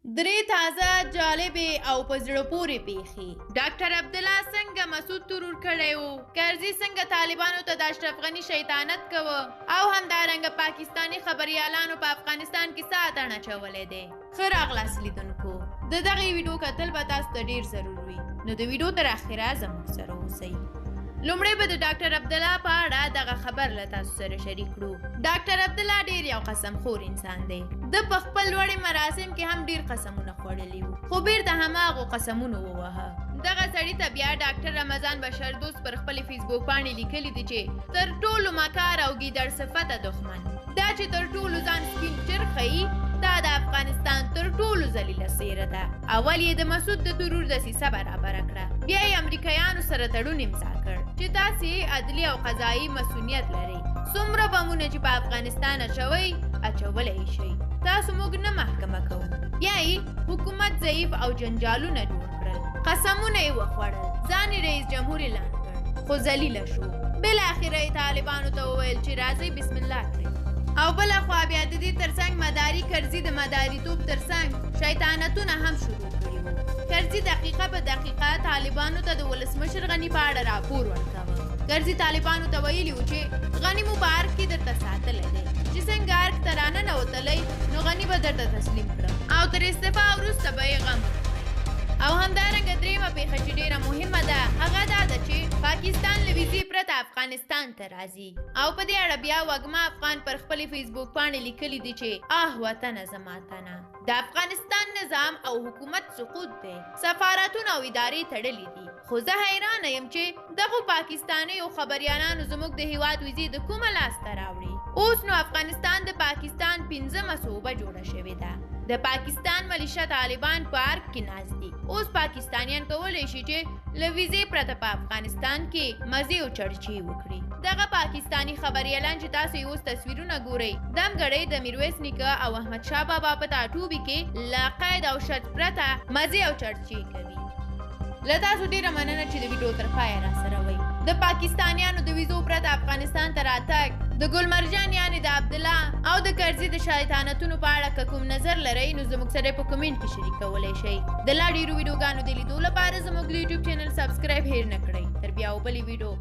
درې تازه جالبې او په زړه پورې پیښې. ډاکټر عبدالله څنګه مسعود ترور کړی و، کرزي څنګه طالبانو ته د اشرف غني شیطانت کوه، او همدارنګه پاکستاني خبریالانو په افغانستان کې څه اتڼ اچولی دی. ښه راغلاست لیدونکو، د دغې ویډیو کتل به تاسو ته ډېر ضرور وي، نو د ویډیو تر اخره زموږ سره اوسئ. لومړی به د ډاکټر عبدالله په اړه دغه خبر له تاسو سره شریک کړو. ډاکټر عبدالله ډېر یو قسم خور انسان دی. د په خپل لوړې مراسم کې هم ډېر قسمونه خوړلي وو، خو بیرته هماغو قسمونو ووهه. دغه سړي ته بیا ډاکټر رمضان بشر دوست پر خپلې فیسبوک پاڼې لیکلي دي چې تر ټولو مکار او ګیدړ صفته دښمن دا چې تر ټولو ځان سپین چرخ ښیي، دا د افغانستان تر ټولو ذلیله څېره ده. اول یې د مسعود د ترور دسیسه برابره کړه، بیا یې امریکایانو سره تړون امضا کړ چې تاسې عدلي او قضایي مسؤلیت لرئ. څومره بمونه چې په افغانستان اچوئ اچولی شئ، تاسو موږ نه محکمه کوو. بیا یې حکومت ضعیف او جنجالونه جوړ کړل، قسمونه یې وخوړل، ځان یې رئیس جمهور اعلان کړ، خو ذلیله شو. بالاخره یې طالبانو ته وویل چې راځئ بسم الله کړئ. او بله خوا بیا د دې ترڅنګ مداري کرزي د مداریتوب ترڅنګ شیطانتونه هم شروع کړي وو. کرزي دقیقه په دقیقه طالبانو ته د ولسمشر غني په اړه راپور ورکاوه. کرزي طالبانو ته ویلي وو چې غني مو په ارګ کې درته ساتلی دی، چې څنګه ارګ ته راننوتلی نو غني به درته تسلیم کړه او تر استعفا وروسته به یې غم وکړئ. او همدارنګه درېیمه پیښه چې ډېره مهمه ده هغه دا ده چې پاکستان له ویزې پرته افغانستان ته راځي. او په دې اړه بیا وږمه افغان پر خپلې فیسبوک پاڼې لیکلي دي چې وطنه زما تنه، د افغانستان نظام او حکومت سقوط دی، سفارتونه او ادارې تړلي دي. خو زه حیرانه یم چې دغو پاکستانیو خبریالانو زموږ د هیواد ویزې د کومه لاسته راوړي. اوس نو افغانستان د پاکستان 5مه صوبه جوړه شوې ده. د پاکستان ملیشه طالبان په ارګ کې ناست دي. اوس پاکستانیان کولی شي چې له ویزې پرته په افغانستان کې مزې او چړچې وکړي. دغه پاکستاني خبریالان چې تاسو یې اوس تصویرونه ګورئ، دمګړۍ د میرویس نیکه او احمدشاه بابا په ټاټوبي کې له قید او شرط پرته مزې او چړچې کوي. له تاسو ډېره مننه چې د ویډیو تر پایه راسره وئ. د پاکستانیانو د ویزو پرته افغانستان ته راتګ، د ګلمرجان یعنې د عبدالله او د کرزي د شیطانتونو په اړه که کوم نظر لرئ نو زموږ سره په کمنټ کې شریکولی شئ. د لا ډېرو ویډیوګانو د لیدو لپاره زموږ د یوټیوب چینل سبسکرایب هېر نه کړئ. تر بیا او بلې ویډیو